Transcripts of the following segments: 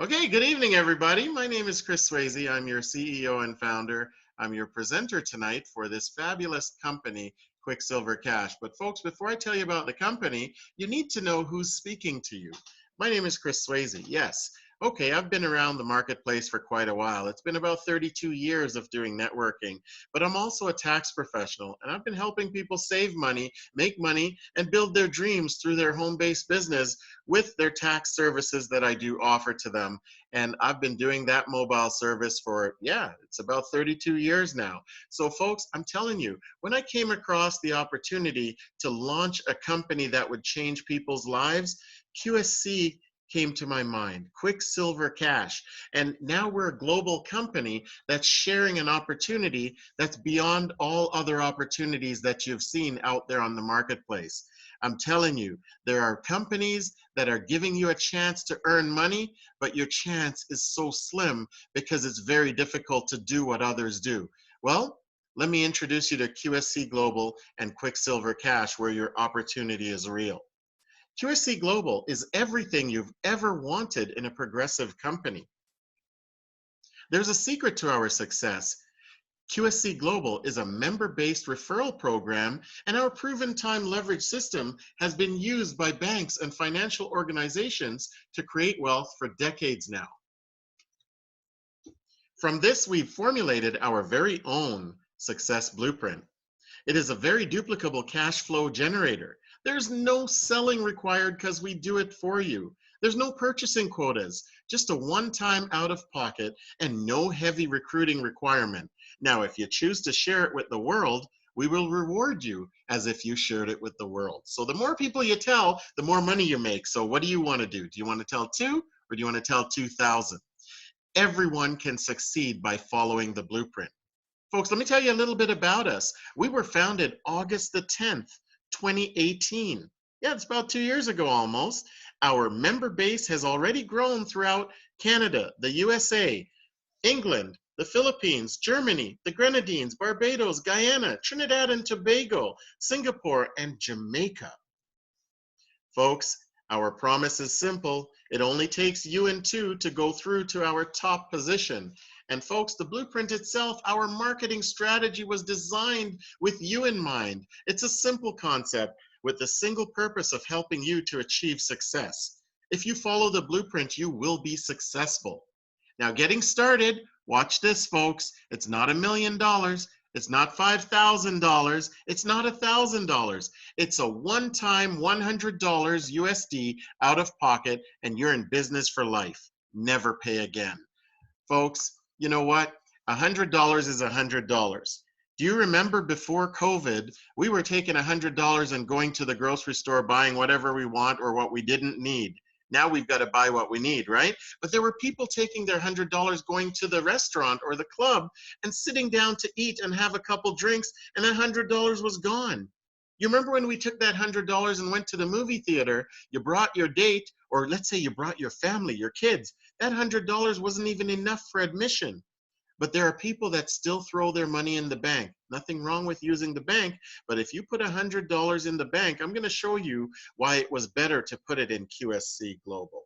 Okay, good evening, everybody. My name is Chris Swayze. I'm your CEO and founder. I'm your presenter tonight for this fabulous company, Quicksilver Cash. But folks, before I tell you about the company, you need to know who's speaking to you. My name is Chris Swayze. Yes. Okay, I've been around the marketplace for quite a while. It's been about 32 years of doing networking, but I'm also a tax professional, and I've been helping people save money, make money, and build their dreams through their home-based business with their tax services that I do offer to them. And I've been doing that mobile service for, yeah, it's about 32 years now. So folks, I'm telling you, when I came across the opportunity to launch a company that would change people's lives, QSC came to my mind, Quicksilver Cash. And now we're a global company that's sharing an opportunity that's beyond all other opportunities that you've seen out there on the marketplace. I'm telling you, there are companies that are giving you a chance to earn money, but your chance is so slim because it's very difficult to do what others do. Well, let me introduce you to QSC Global and Quicksilver Cash, where your opportunity is real. QSC Global is everything you've ever wanted in a progressive company. There's a secret to our success. QSC Global is a member-based referral program, and our proven time leverage system has been used by banks and financial organizations to create wealth for decades now. From this, we've formulated our very own success blueprint. It is a very duplicable cash flow generator. There's no selling required because we do it for you. There's no purchasing quotas, just a one-time out-of-pocket and no heavy recruiting requirement. Now, if you choose to share it with the world, we will reward you as if you shared it with the world. So the more people you tell, the more money you make. So what do you want to do? Do you want to tell 2 or do you want to tell 2,000? Everyone can succeed by following the blueprint. Folks, let me tell you a little bit about us. We were founded August the 10th, 2018. Yeah, it's about 2 years ago almost. Our member base has already grown throughout Canada, the USA, England, the Philippines, Germany, the Grenadines, Barbados, Guyana, Trinidad and Tobago, Singapore, and Jamaica. Folks, our promise is simple. It only takes you and 2 to go through to our top position. And folks, the blueprint itself, our marketing strategy was designed with you in mind. It's a simple concept with the single purpose of helping you to achieve success. If you follow the blueprint, you will be successful. Now, getting started, watch this, folks. It's not $1 million. It's not $5,000. It's not $1,000. It's a one-time $100 USD out of pocket, and you're in business for life. Never pay again. Folks, you know what? $100 is $100. Do you remember before COVID, we were taking $100 and going to the grocery store buying whatever we want or what we didn't need? Now we've got to buy what we need, right? But there were people taking their $100 going to the restaurant or the club and sitting down to eat and have a couple drinks, and that $100 was gone. You remember when we took that $100 and went to the movie theater, you brought your date, or let's say you brought your family, your kids. That $100 wasn't even enough for admission. But there are people that still throw their money in the bank. Nothing wrong with using the bank, but if you put $100 in the bank, I'm going to show you why it was better to put it in QSC Global.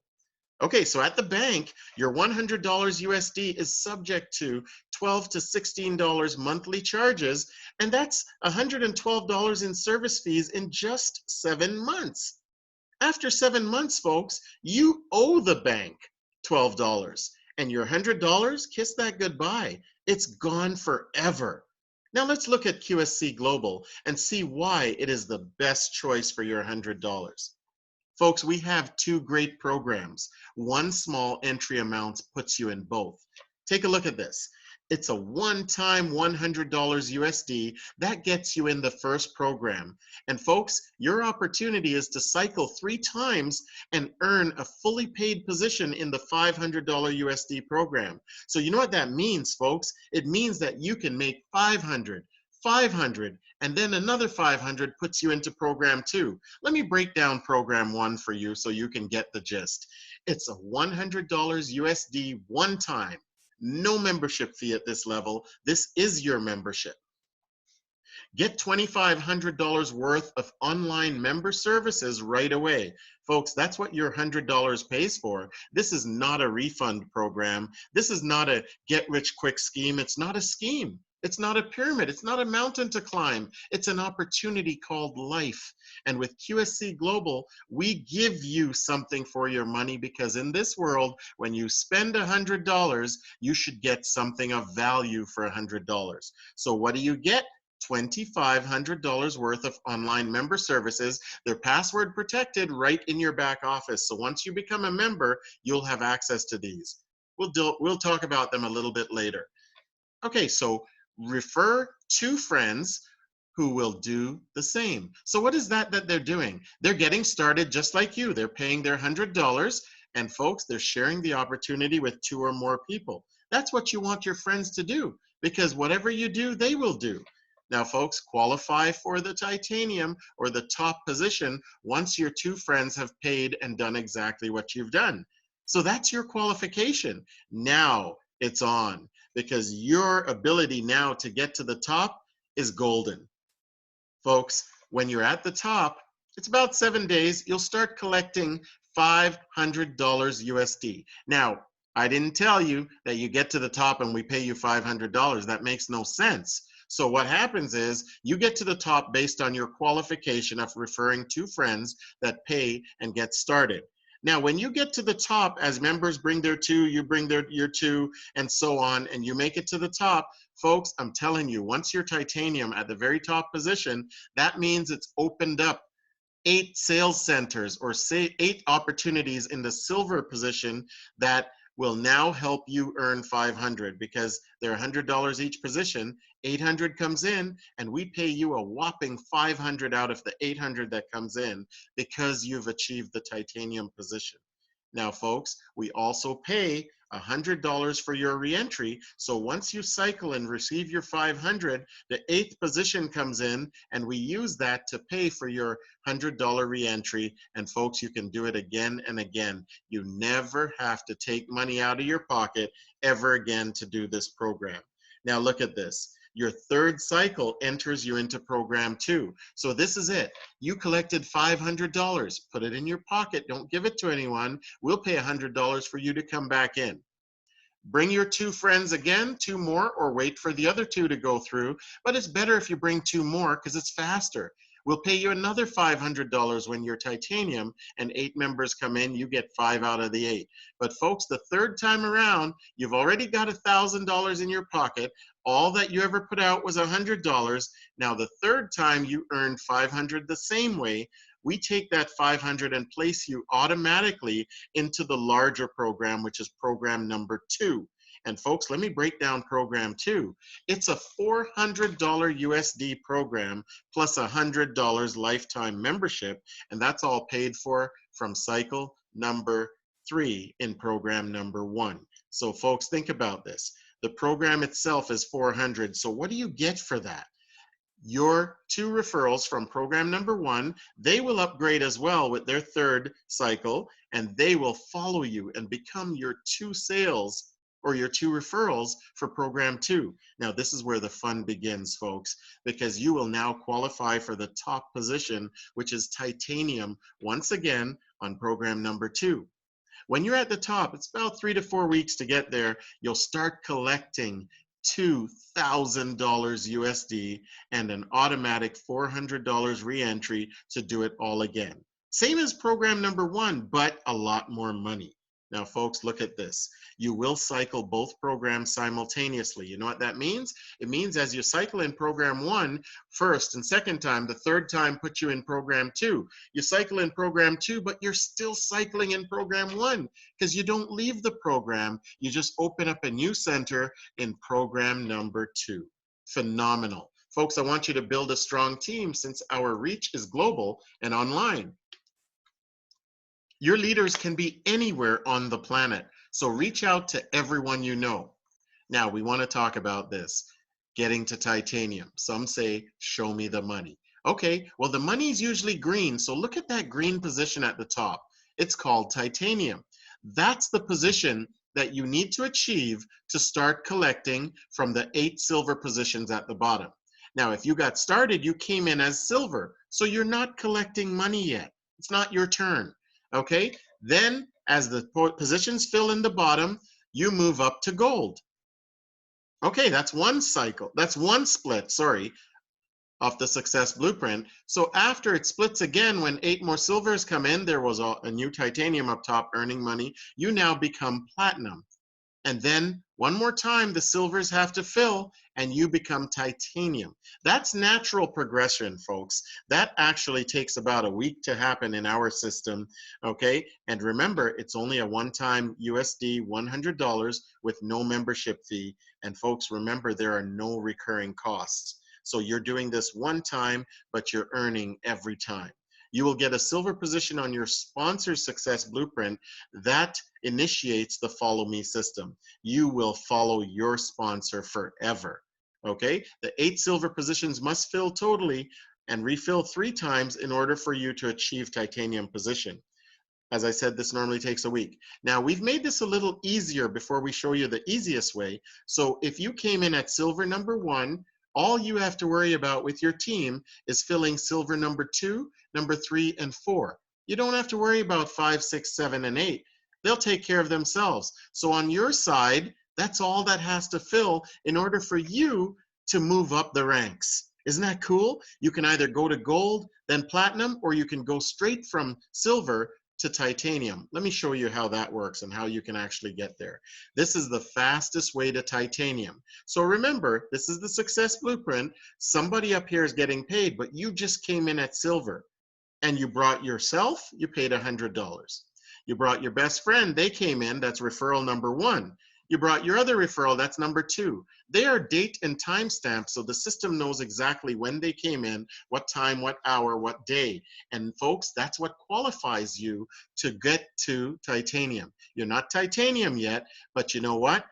Okay, so at the bank, your $100 USD is subject to $12 to $16 monthly charges, and that's $112 in service fees in just 7 months. After 7 months, folks, you owe the bank $12. And your $100, kiss that goodbye. It's gone forever. Now let's look at QSC Global and see why it is the best choice for your $100. Folks, we have 2 great programs. One small entry amount puts you in both. Take a look at this. It's a one-time $100 USD that gets you in the first program. And folks, your opportunity is to cycle 3 times and earn a fully paid position in the $500 USD program. So you know what that means, folks? It means that you can make 500, 500, and then another 500 puts you into program 2. Let me break down program 1 for you so you can get the gist. It's a $100 USD one time. No membership fee at this level. This is your membership. Get $2,500 worth of online member services right away. Folks, that's what your $100 pays for. This is not a refund program. This is not a get rich quick scheme. It's not a scheme. It's not a pyramid. It's not a mountain to climb. It's an opportunity called life. And with QSC Global, we give you something for your money, because in this world, when you spend $100, you should get something of value for $100. So what do you get? $2,500 worth of online member services. They're password protected right in your back office. So once you become a member, you'll have access to these. We'll talk about them a little bit later. Okay, so refer two friends who will do the same. So what is that they're doing? They're getting started just like you. They're paying their $100, and folks, they're sharing the opportunity with two or more people. That's what you want your friends to do, because whatever you do, they will do. Now, folks, qualify for the titanium or the top position once your two friends have paid and done exactly what you've done. So that's your qualification. Now it's on, because your ability now to get to the top is golden. Folks, when you're at the top, it's about 7 days, you'll start collecting $500 USD. Now, I didn't tell you that you get to the top and we pay you $500. That makes no sense. So what happens is you get to the top based on your qualification of referring two friends that pay and get started. Now, when you get to the top, as members bring their two, you bring your two, and so on, and you make it to the top, folks, I'm telling you, once you're titanium at the very top position, that means it's opened up 8 sales centers, or say 8 opportunities in the silver position that will now help you earn $500, because they're $100 each position. 800 comes in, and we pay you a whopping 500 out of the 800 that comes in, because you've achieved the titanium position. Now, folks, we also pay $100 for your reentry. So once you cycle and receive your 500, the 8th position comes in, and we use that to pay for your $100 reentry. And folks, you can do it again and again. You never have to take money out of your pocket ever again to do this program. Now look at this. Your 3rd cycle enters you into program 2. So this is it. You collected $500. Put it in your pocket. Don't give it to anyone. We'll pay $100 for you to come back in. Bring your 2 friends again, 2 more, or wait for the other 2 to go through. But it's better if you bring 2 more, because it's faster. We'll pay you another $500 when you're titanium and 8 members come in. You get 5 out of the 8. But folks, the 3rd time around, you've already got $1,000 in your pocket. All that you ever put out was $100. Now the 3rd time you earned 500 the same way. We take that 500 and place you automatically into the larger program, which is program number 2. And folks, let me break down program 2. It's a $400 USD program plus $100 lifetime membership, and that's all paid for from cycle number 3 in program number 1. So folks, think about this. The program itself is $400. So what do you get for that? Your 2 referrals from program number 1, they will upgrade as well with their 3rd cycle, and they will follow you and become your 2 sales or your 2 referrals for program 2. Now this is where the fun begins, folks, because you will now qualify for the top position, which is titanium, once again on program number 2. When you're at the top, it's about 3 to 4 weeks to get there. You'll start collecting $2,000 USD and an automatic $400 reentry to do it all again. Same as program number 1, but a lot more money. Now, folks, look at this. You will cycle both programs simultaneously. You know what that means? It means as you cycle in program 1 first and 2nd time, the 3rd time puts you in program 2. You cycle in program 2, but you're still cycling in program 1 because you don't leave the program. You just open up a new center in program number 2. Phenomenal. Folks, I want you to build a strong team since our reach is global and online. Your leaders can be anywhere on the planet, so reach out to everyone you know. Now, we want to talk about this, getting to titanium. Some say, show me the money. Okay, well, the money is usually green, so look at that green position at the top. It's called titanium. That's the position that you need to achieve to start collecting from the 8 silver positions at the bottom. Now, if you got started, you came in as silver, so you're not collecting money yet. It's not your turn, okay? Then, as the positions fill in the bottom, you move up to gold. Okay, that's one cycle. That's one split, sorry, of the success blueprint. So after it splits again, when 8 more silvers come in, there was a new titanium up top earning money. You now become platinum. And then one more time, the silvers have to fill and you become titanium. That's natural progression, folks. That actually takes about a week to happen in our system, okay? And remember, it's only a one-time USD $100 with no membership fee. And folks, remember, there are no recurring costs. So you're doing this one time, but you're earning every time. You will get a silver position on your sponsor success blueprint that initiates the follow me system. You will follow your sponsor forever. Okay, the 8 silver positions must fill totally and refill 3 times in order for you to achieve titanium position. As I said, this normally takes a week. Now, we've made this a little easier before we show you the easiest way. So if you came in at silver number 1, all you have to worry about with your team is filling silver number 2, number 3, and 4. You don't have to worry about 5, 6, 7, and 8. They'll take care of themselves. So on your side, that's all that has to fill in order for you to move up the ranks. Isn't that cool? You can either go to gold, then platinum, or you can go straight from silver to titanium. Let me show you how that works and how you can actually get there. This is the fastest way to titanium. So remember, this is the success blueprint. Somebody up here is getting paid, but you just came in at silver and you brought yourself, you paid $100. You brought your best friend, they came in, that's referral number 1. You brought your other referral, that's number 2. They are date and time stamped, so the system knows exactly when they came in, what time, what hour, what day. And folks, that's what qualifies you to get to titanium. You're not titanium yet, but you know what?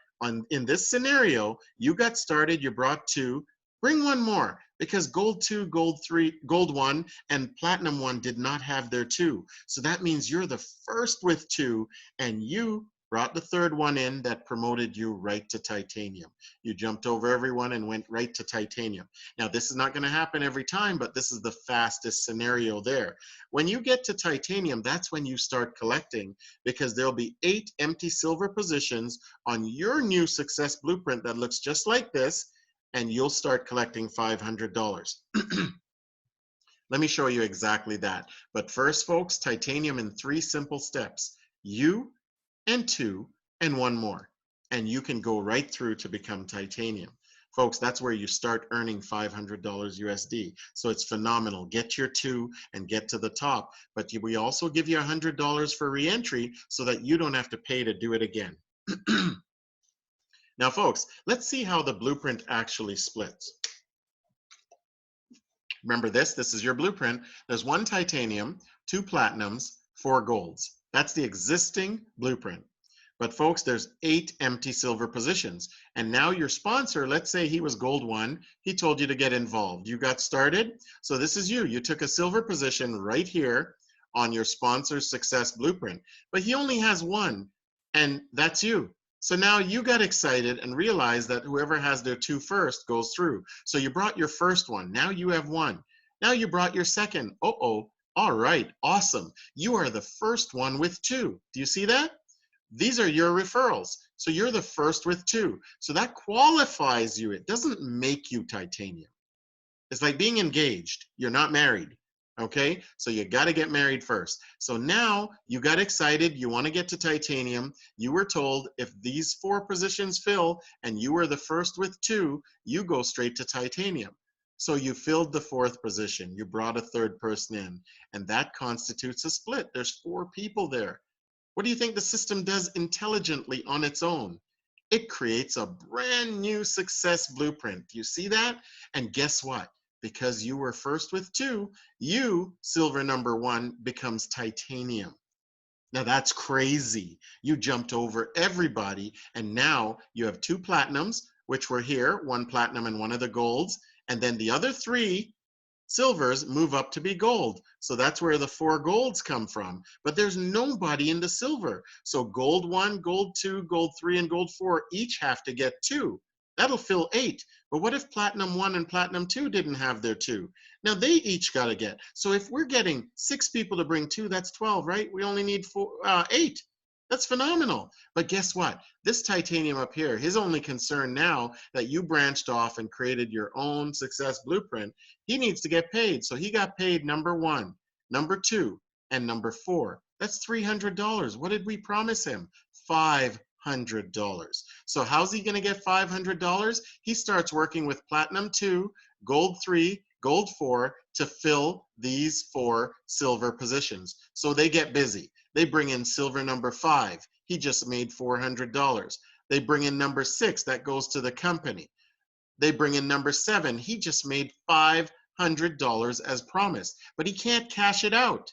In this scenario, you got started, you brought 2, bring 1 more, because gold 2, gold 3, gold 1, and platinum 1 did not have their 2. So that means you're the first with 2, and you brought the 3rd one in that promoted you right to titanium. You jumped over everyone and went right to titanium. Now, this is not going to happen every time, but this is the fastest scenario there. When you get to titanium, that's when you start collecting, because there'll be 8 empty silver positions on your new success blueprint that looks just like this, and you'll start collecting $500. Let me show you exactly that. But first, folks, titanium in 3 simple steps. You and 2 and 1 more. And you can go right through to become titanium. Folks, that's where you start earning $500 USD. So it's phenomenal. Get your 2 and get to the top. But we also give you $100 for reentry so that you don't have to pay to do it again. Now, folks, let's see how the blueprint actually splits. Remember this is your blueprint. There's 1 titanium, 2 platinums, 4 golds. That's the existing blueprint. But folks, there's 8 empty silver positions. And now your sponsor, let's say he was gold 1, he told you to get involved. You got started. So this is you. You took a silver position right here on your sponsor's success blueprint. But he only has 1, and that's you. So now you got excited and realized that whoever has their 2 first goes through. So you brought your first one. Now you have 1. Now you brought your second. Uh-oh. All right. Awesome. You are the first one with 2. Do you see that? These are your referrals. So you're the first with 2. So that qualifies you. It doesn't make you titanium. It's like being engaged. You're not married. Okay, so you got to get married first. So now you got excited, you want to get to titanium. You were told if these 4 positions fill and you were the first with 2, you go straight to titanium. So you filled the 4th position, you brought a 3rd person in, and that constitutes a split. There's 4 people there. What do you think the system does intelligently on its own? It creates a brand new success blueprint. Do you see that? And guess what? Because you were first with 2, you, silver number 1, becomes titanium. Now that's crazy. You jumped over everybody, and now you have 2 platinums, which were here, 1 platinum and 1 of the golds, and then the other 3 silvers move up to be gold. So that's where the 4 golds come from. But there's nobody in the silver. So gold 1, gold 2, gold 3, and gold 4 each have to get 2. That'll fill 8. But what if Platinum 1 and Platinum 2 didn't have their 2? Now they each got to get. So if we're getting 6 people to bring 2, that's 12, right? We only need 8. That's phenomenal. But guess what? This titanium up here, his only concern now that you branched off and created your own success blueprint, he needs to get paid. So he got paid number 1, number 2, and number 4. That's $300. What did we promise him? $500. So how's he going to get $500? He starts working with Platinum 2, Gold 3, Gold 4 to fill these 4 silver positions. So they get busy. They bring in silver number 5. He just made $400. They bring in number 6. That goes to the company. They bring in number 7. He just made $500 as promised, but he can't cash it out.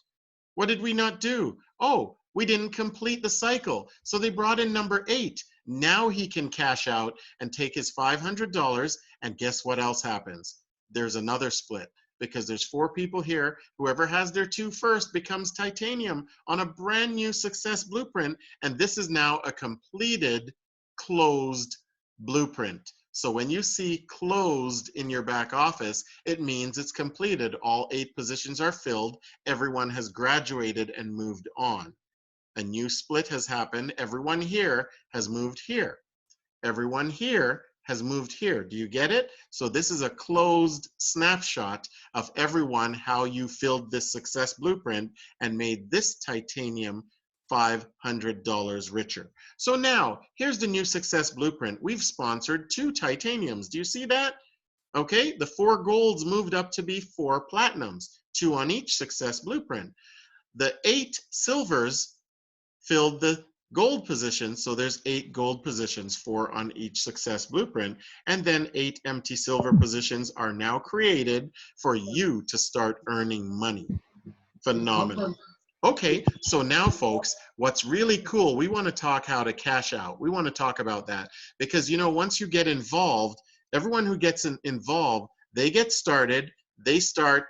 What did we not do? Oh, we didn't complete the cycle. So they brought in number 8. Now he can cash out and take his $500, and guess what else happens? There's another split because there's 4 people here. Whoever has their 2 first becomes titanium on a brand new success blueprint, and this is now a completed, closed blueprint. So when you see closed in your back office, it means it's completed. All 8 positions are filled. Everyone has graduated and moved on. A new split has happened. Everyone here has moved here. Everyone here has moved here. Do you get it? So this is a closed snapshot of everyone, how you filled this success blueprint and made this titanium $500 richer. So now, here's the new success blueprint. We've sponsored 2 titaniums. Do you see that? Okay, the 4 golds moved up to be 4 platinums, 2 on each success blueprint. The 8 silvers filled the gold positions, so there's 8 gold positions, 4 on each success blueprint, and then 8 empty silver positions are now created for you to start earning money. Phenomenal. Okay, so now folks, what's really cool, we want to talk how to cash out. We want to talk about that because, you know, once you get involved, everyone who gets involved, they get started, they start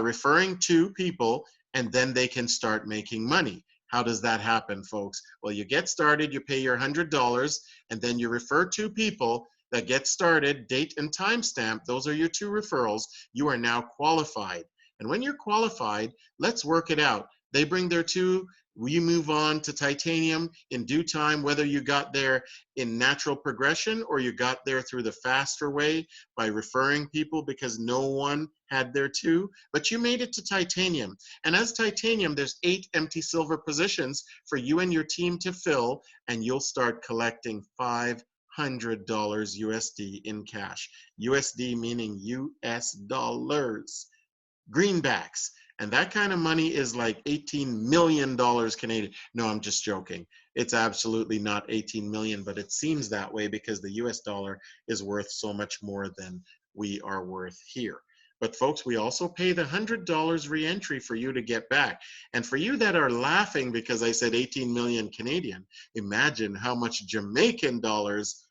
referring to people, and then they can start making money. How does that happen, folks? Well, you get started, you pay your $100, and then you refer 2 people that get started, date and timestamp. Those are your 2 referrals. You are now qualified. And when you're qualified, let's work it out. They bring their 2, we move on to titanium in due time, whether you got there in natural progression or you got there through the faster way by referring people because no one had their 2, but you made it to titanium. And as titanium, there's 8 empty silver positions for you and your team to fill, and you'll start collecting $500 USD in cash. USD meaning US dollars. Greenbacks. And that kind of money is like $18 million Canadian. No, I'm just joking. It's absolutely not 18 million, but it seems that way because the US dollar is worth so much more than we are worth here. But folks, we also pay the $100 re-entry for you to get back. And for you that are laughing because I said 18 million Canadian, imagine how much Jamaican dollars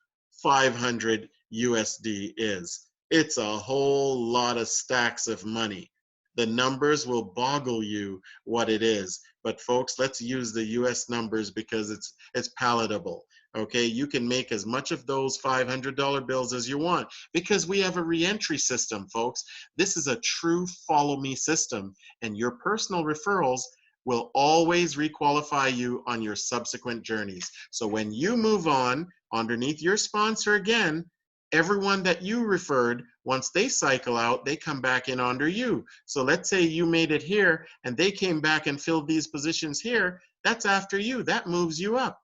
500 USD is. It's a whole lot of stacks of money. The numbers will boggle you what it is. But folks, let's use the US numbers because it's palatable. Okay, you can make as much of those $500 bills as you want because we have a re-entry system, folks. This is a true follow me system, and your personal referrals will always requalify you on your subsequent journeys. So when you move on underneath your sponsor again, everyone that you referred, once they cycle out, they come back in under you. So let's say you made it here and they came back and filled these positions here, that's after you, that moves you up.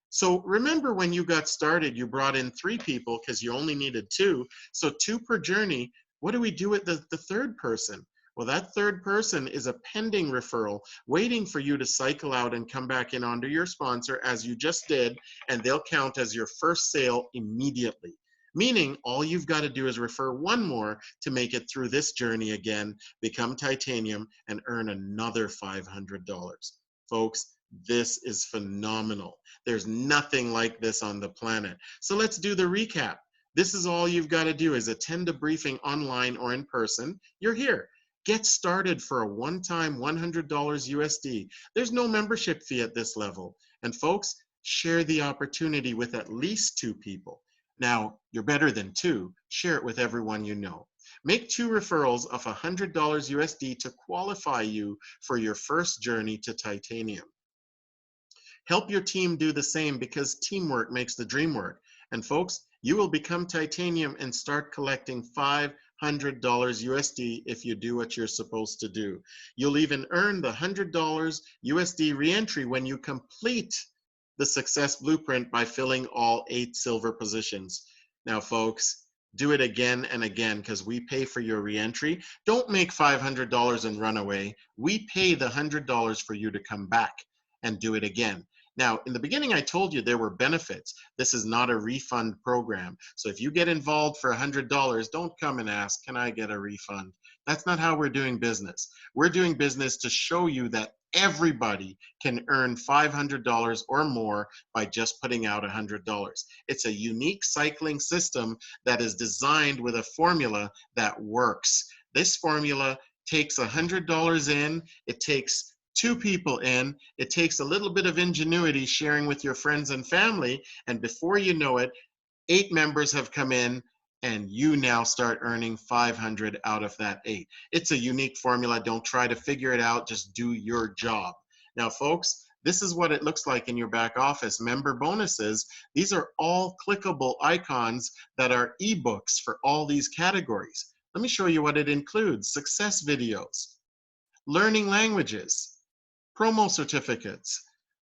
So remember when you got started, you brought in 3 people because you only needed 2. So 2 per journey. What do we do with the 3rd person? Well, that 3rd person is a pending referral waiting for you to cycle out and come back in under your sponsor as you just did, and they'll count as your first sale immediately. Meaning all you've got to do is refer 1 more to make it through this journey again, become titanium, and earn another $500. Folks, this is phenomenal. There's nothing like this on the planet. So let's do the recap. This is all you've got to do is attend a briefing online or in person. You're here. Get started for a one-time $100 USD. There's no membership fee at this level. And folks, share the opportunity with at least 2 people. Now, you're better than two. Share it with everyone you know. Make 2 referrals of $100 USD to qualify you for your first journey to titanium. Help your team do the same because teamwork makes the dream work. And folks, you will become titanium and start collecting $500 USD if you do what you're supposed to do. You'll even earn the $100 USD reentry when you complete the success blueprint by filling all 8 silver positions. Now, folks, do it again and again because we pay for your reentry. Don't make $500 and run away. We pay the $100 for you to come back and do it again. Now, in the beginning, I told you there were benefits. This is not a refund program. So if you get involved for $100, don't come and ask, can I get a refund? That's not how we're doing business. We're doing business to show you that everybody can earn $500 or more by just putting out $100. It's a unique cycling system that is designed with a formula that works. This formula takes $100 in, it takes 2 people in, it takes a little bit of ingenuity sharing with your friends and family, and before you know it, 8 members have come in and you now start earning 500 out of that 8. It's a unique formula. Don't try to figure it out, just do your job. Now, folks, this is what it looks like in your back office. Member bonuses, these are all clickable icons that are ebooks for all these categories. Let me show you what it includes. Success videos, learning languages, promo certificates,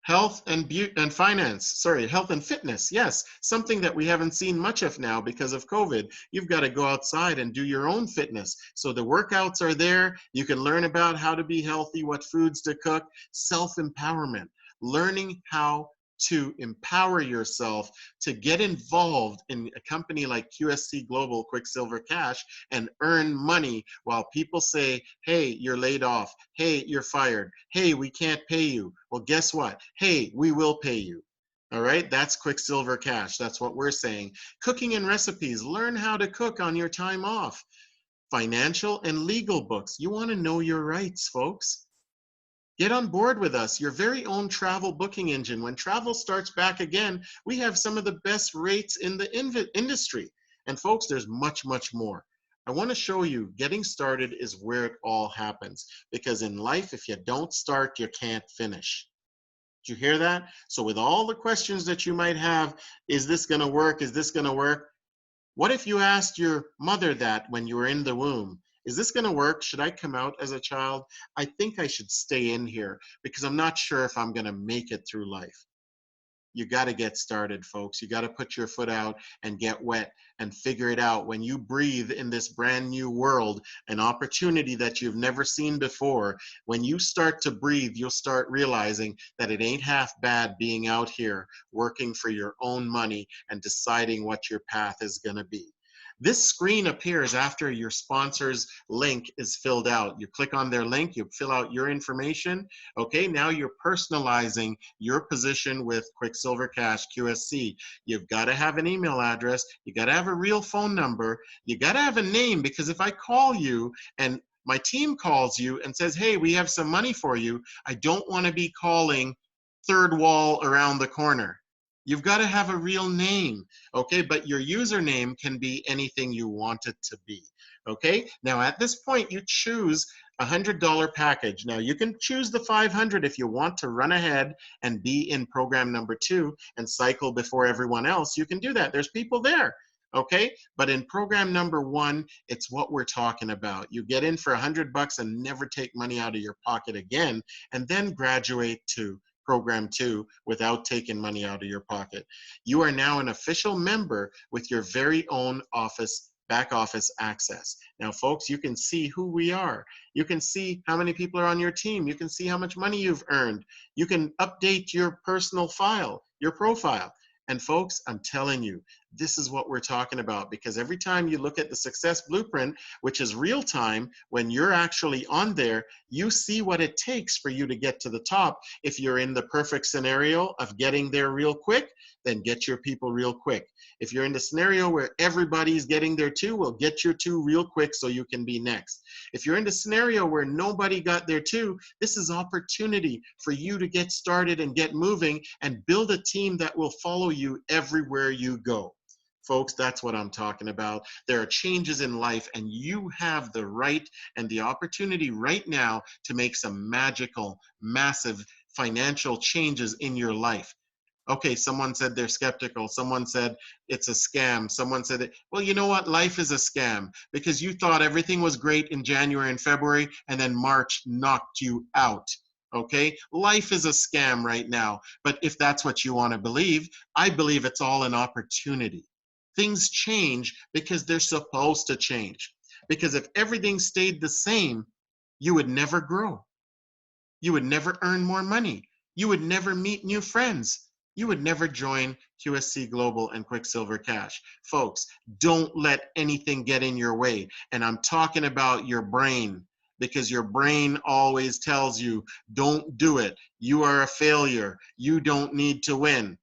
health and health and fitness. Yes, something that we haven't seen much of now because of COVID. You've got to go outside and do your own fitness. So the workouts are there. You can learn about how to be healthy, what foods to cook, self-empowerment, learning how to empower yourself to get involved in a company like QSC Global Quicksilver Cash and earn money while people say, hey, you're laid off. Hey, you're fired. Hey, we can't pay you. Well, guess what? Hey, we will pay you. All right, that's Quicksilver Cash. That's what we're saying. Cooking and recipes. Learn how to cook on your time off. Financial and legal books. You want to know your rights, folks. Get on board with us, your very own travel booking engine. When travel starts back again, we have some of the best rates in the industry. And folks, there's much, much more. I want to show you getting started is where it all happens. Because in life, if you don't start, you can't finish. Did you hear that? So with all the questions that you might have, is this going to work? Is this going to work? What if you asked your mother that when you were in the womb? Is this going to work? Should I come out as a child? I think I should stay in here because I'm not sure if I'm going to make it through life. You got to get started, folks. You got to put your foot out and get wet and figure it out. When you breathe in this brand new world, an opportunity that you've never seen before, when you start to breathe, you'll start realizing that it ain't half bad being out here working for your own money and deciding what your path is going to be. This screen appears after your sponsor's link is filled out. You click on their link, you fill out your information. Okay, now you're personalizing your position with Quicksilver Cash QSC. You've got to have an email address. You got to have a real phone number. You got to have a name, because if I call you and my team calls you and says, hey, we have some money for you, I don't want to be calling third wall around the corner. You've got to have a real name, okay? But your username can be anything you want it to be, okay? Now, at this point, you choose a $100 package. Now, you can choose the 500 if you want to run ahead and be in program number 2 and cycle before everyone else. You can do that. There's people there, okay? But in program number 1, it's what we're talking about. You get in for $100 and never take money out of your pocket again, and then graduate to program 2 without taking money out of your pocket. You are now an official member with your very own back office access. Now, folks, you can see who we are. You can see how many people are on your team. You can see how much money you've earned. You can update your personal file, your profile. And folks, I'm telling you, this is what we're talking about, because every time you look at the success blueprint, which is real time, when you're actually on there, you see what it takes for you to get to the top. If you're in the perfect scenario of getting there real quick, then get your people real quick. If you're in the scenario where everybody's getting there too, well, get your 2 real quick so you can be next. If you're in the scenario where nobody got there too, this is opportunity for you to get started and get moving and build a team that will follow you everywhere you go. Folks, that's what I'm talking about. There are changes in life, and you have the right and the opportunity right now to make some magical, massive financial changes in your life. Okay, someone said they're skeptical. Someone said it's a scam. Someone said, well, you know what? Life is a scam because you thought everything was great in January and February, and then March knocked you out. Okay, life is a scam right now. But if that's what you want to believe, I believe it's all an opportunity. Things change because they're supposed to change. Because if everything stayed the same, you would never grow. You would never earn more money. You would never meet new friends. You would never join QSC Global and Quicksilver Cash. Folks, don't let anything get in your way. And I'm talking about your brain, because your brain always tells you, don't do it. You are a failure. You don't need to win.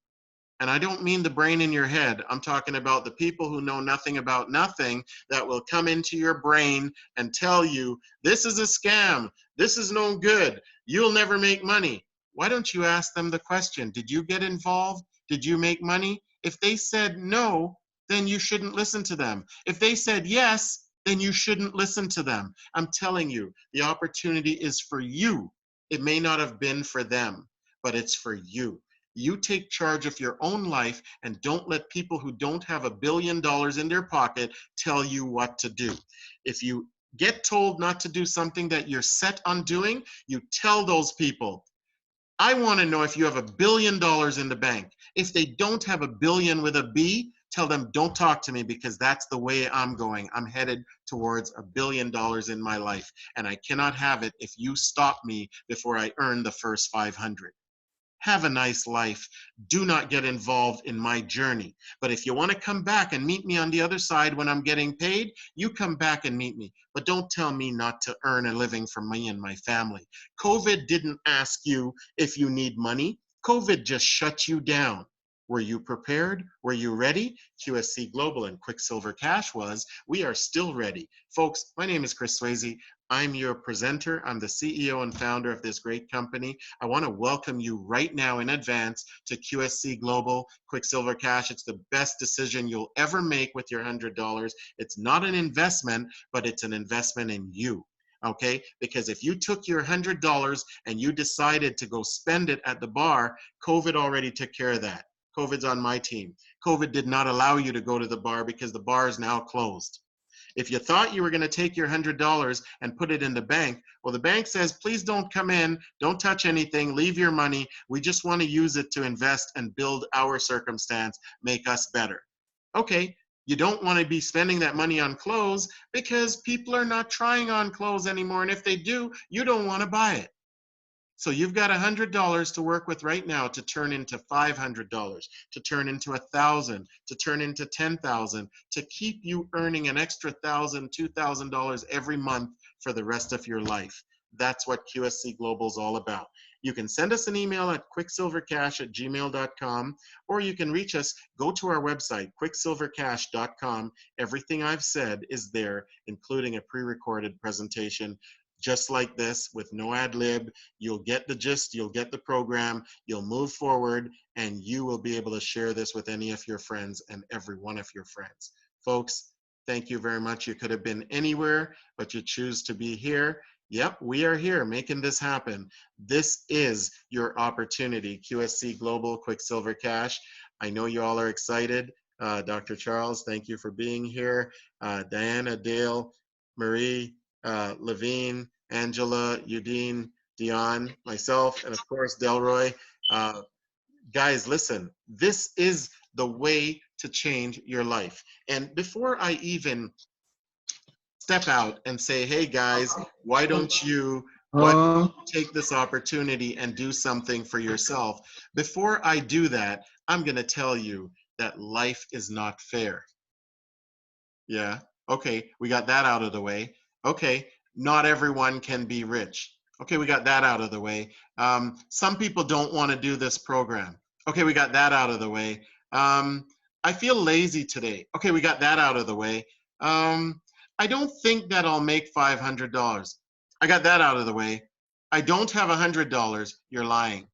And I don't mean the brain in your head. I'm talking about the people who know nothing about nothing that will come into your brain and tell you, this is a scam. This is no good. You'll never make money. Why don't you ask them the question? Did you get involved? Did you make money? If they said no, then you shouldn't listen to them. If they said yes, then you shouldn't listen to them. I'm telling you, the opportunity is for you. It may not have been for them, but it's for you. You take charge of your own life and don't let people who don't have $1 billion in their pocket tell you what to do. If you get told not to do something that you're set on doing, you tell those people, I want to know if you have $1 billion in the bank. If they don't have a billion with a B, tell them, don't talk to me, because that's the way I'm going. I'm headed towards $1 billion in my life, and I cannot have it if you stop me before I earn the first 500. Have a nice life. Do not get involved in my journey. But if you want to come back and meet me on the other side when I'm getting paid, you come back and meet me. But don't tell me not to earn a living for me and my family. COVID didn't ask you if you need money. COVID just shut you down. Were you prepared? Were you ready? QSC Global and Quicksilver Cash was. We are still ready. Folks, my name is Chris Swayze. I'm your presenter. I'm the CEO and founder of this great company. I want to welcome you right now in advance to QSC Global Quicksilver Cash. It's the best decision you'll ever make with your $100. It's not an investment, but it's an investment in you. Okay, because if you took your $100 and you decided to go spend it at the bar, COVID already took care of that. COVID's on my team. COVID did not allow you to go to the bar because the bar is now closed. If you thought you were going to take your $100 and put it in the bank, well, the bank says, please don't come in, don't touch anything, leave your money. We just want to use it to invest and build our circumstance, make us better. Okay, you don't want to be spending that money on clothes because people are not trying on clothes anymore. And if they do, you don't want to buy it. So you've got $100 to work with right now to turn into $500, to turn into $1,000, to turn into $10,000, to keep you earning an extra $1,000, $2,000 every month for the rest of your life. That's what QSC Global is all about. You can send us an email at quicksilvercash@gmail.com, or you can reach us. Go to our website, quicksilvercash.com. Everything I've said is there, including a pre-recorded presentation just like this with no ad lib. You'll get the gist, you'll get the program, you'll move forward, and you will be able to share this with any of your friends and every one of your friends. Folks, thank you very much. You could have been anywhere, but you choose to be here. Yep, we are here making this happen. This is your opportunity. QSC Global Quicksilver Cash. I know you all are excited. Dr. Charles, thank you for being here. Diana, Dale, Marie, Levine, Angela, Udine, Dion, myself, and of course, Delroy. Guys, listen, this is the way to change your life. And before I even step out and say, hey guys, why don't you take this opportunity and do something for yourself? Before I do that, I'm gonna tell you that life is not fair. Yeah, okay, we got that out of the way. Okay, not everyone can be rich. Okay, we got that out of the way. Some people don't want to do this program. Okay, we got that out of the way. I feel lazy today. Okay, we got that out of the way. I don't think that I'll make $500. I got that out of the way. I don't have $100. You're lying.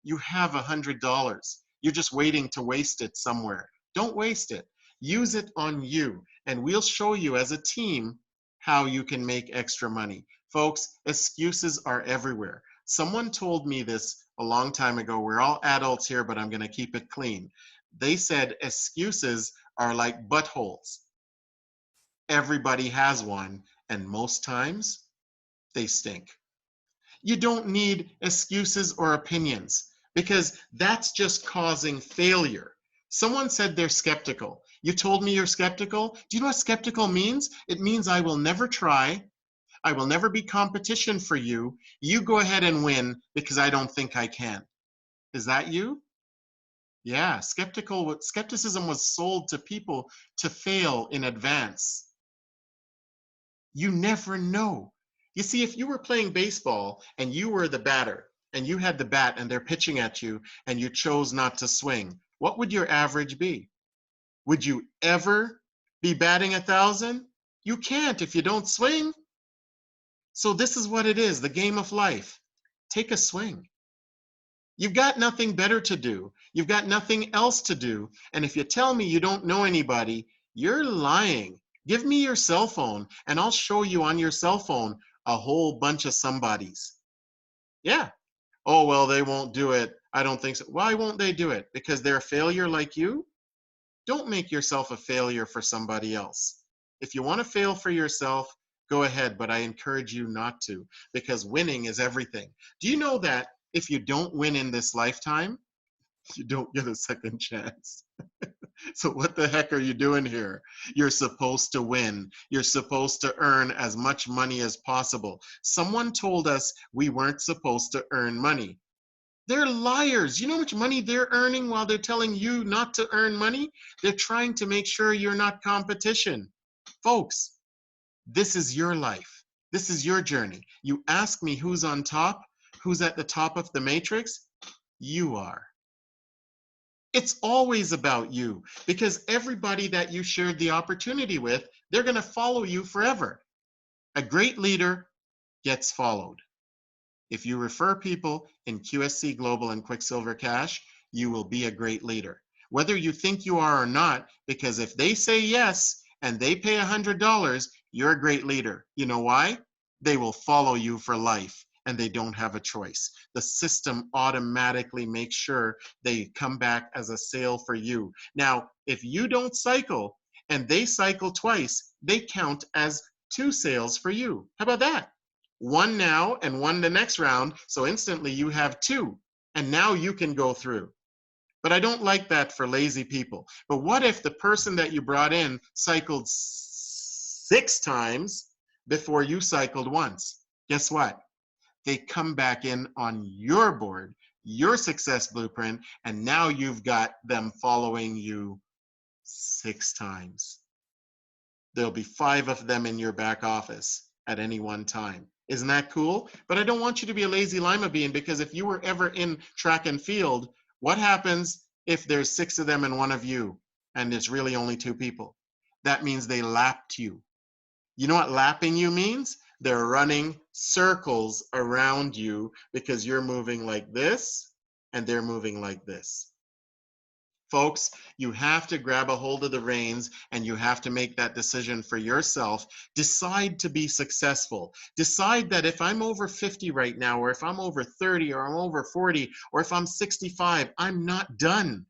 You have $100. You're just waiting to waste it somewhere. Don't waste it. Use it on you, and we'll show you as a team how you can make extra money. Folks, excuses are everywhere. Someone told me this a long time ago. We're all adults here, but I'm going to keep it clean. They said excuses are like buttholes. Everybody has one, and most times they stink. You don't need excuses or opinions because that's just causing failure. Someone said they're skeptical. You told me you're skeptical. Do you know what skeptical means? It means I will never try. I will never be competition for you. You go ahead and win because I don't think I can. Is that you? Yeah, skepticism was sold to people to fail in advance. You never know. You see, if you were playing baseball and you were the batter and you had the bat and they're pitching at you and you chose not to swing, what would your average be? Would you ever be batting 1,000? You can't if you don't swing. So this is what it is, the game of life. Take a swing. You've got nothing better to do. You've got nothing else to do. And if you tell me you don't know anybody, you're lying. Give me your cell phone and I'll show you on your cell phone a whole bunch of somebodies. Yeah. Oh, well, they won't do it. I don't think so. Why won't they do it? Because they're a failure like you? Don't make yourself a failure for somebody else. If you want to fail for yourself, go ahead, but I encourage you not to because winning is everything. Do you know that if you don't win in this lifetime, you don't get a second chance? So what the heck are you doing here? You're supposed to win. You're supposed to earn as much money as possible. Someone told us we weren't supposed to earn money. They're liars. You know how much money they're earning while they're telling you not to earn money? They're trying to make sure you're not competition. Folks, this is your life. This is your journey. You ask me who's on top, who's at the top of the matrix? You are. It's always about you because everybody that you shared the opportunity with, they're going to follow you forever. A great leader gets followed. If you refer people in QSC Global and Quicksilver Cash, you will be a great leader. Whether you think you are or not, because if they say yes and they pay $100, you're a great leader. You know why? They will follow you for life and they don't have a choice. The system automatically makes sure they come back as a sale for you. Now, if you don't cycle and they cycle twice, they count as 2 sales for you. How about that? 1 now and 1 the next round, so instantly you have 2, and now you can go through. But I don't like that for lazy people. But what if the person that you brought in cycled 6 times before you cycled once? Guess what? They come back in on your board, your success blueprint, and now you've got them following you 6 times. There'll be 5 of them in your back office at any one time. Isn't that cool? But I don't want you to be a lazy lima bean, because if you were ever in track and field, what happens if there's 6 of them and 1 of you, and it's really only 2 people? That means they lapped you. You know what lapping you means? They're running circles around you because you're moving like this and they're moving like this. Folks, you have to grab a hold of the reins and you have to make that decision for yourself. Decide to be successful. Decide that if I'm over 50 right now, or if I'm over 30, or I'm over 40, or if I'm 65, I'm not done.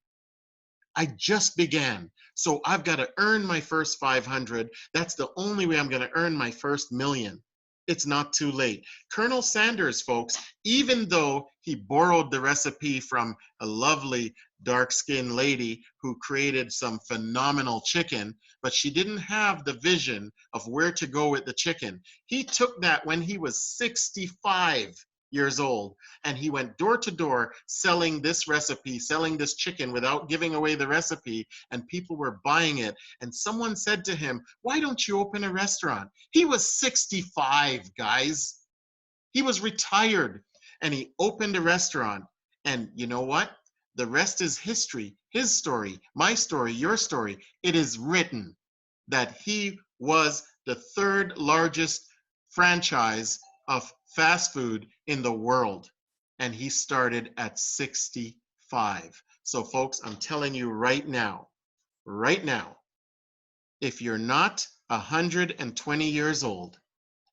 I just began. So I've got to earn my first 500. That's the only way I'm going to earn my first million. It's not too late. Colonel Sanders, folks, even though he borrowed the recipe from a lovely dark-skinned lady who created some phenomenal chicken, but she didn't have the vision of where to go with the chicken. He took that when he was 65 years old, and he went door to door selling this recipe, selling this chicken without giving away the recipe, and people were buying it. And someone said to him, "Why don't you open a restaurant?" He was 65, guys. He was retired, and he opened a restaurant. And you know what? The rest is history. His story, my story, your story. It is written that he was the 3rd largest franchise of fast food in the world, and he started at 65. So folks, I'm telling you right now, If you're not 120 years old,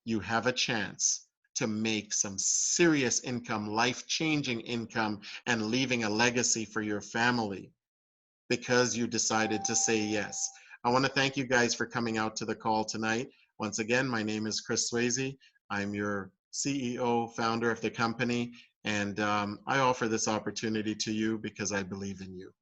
you have a chance to make some serious income, life-changing income, and leaving a legacy for your family because you decided to say yes. I want to thank you guys for coming out to the call tonight. Once again, my name is Chris Swayze. I'm your CEO, founder of the company, and I offer this opportunity to you because I believe in you.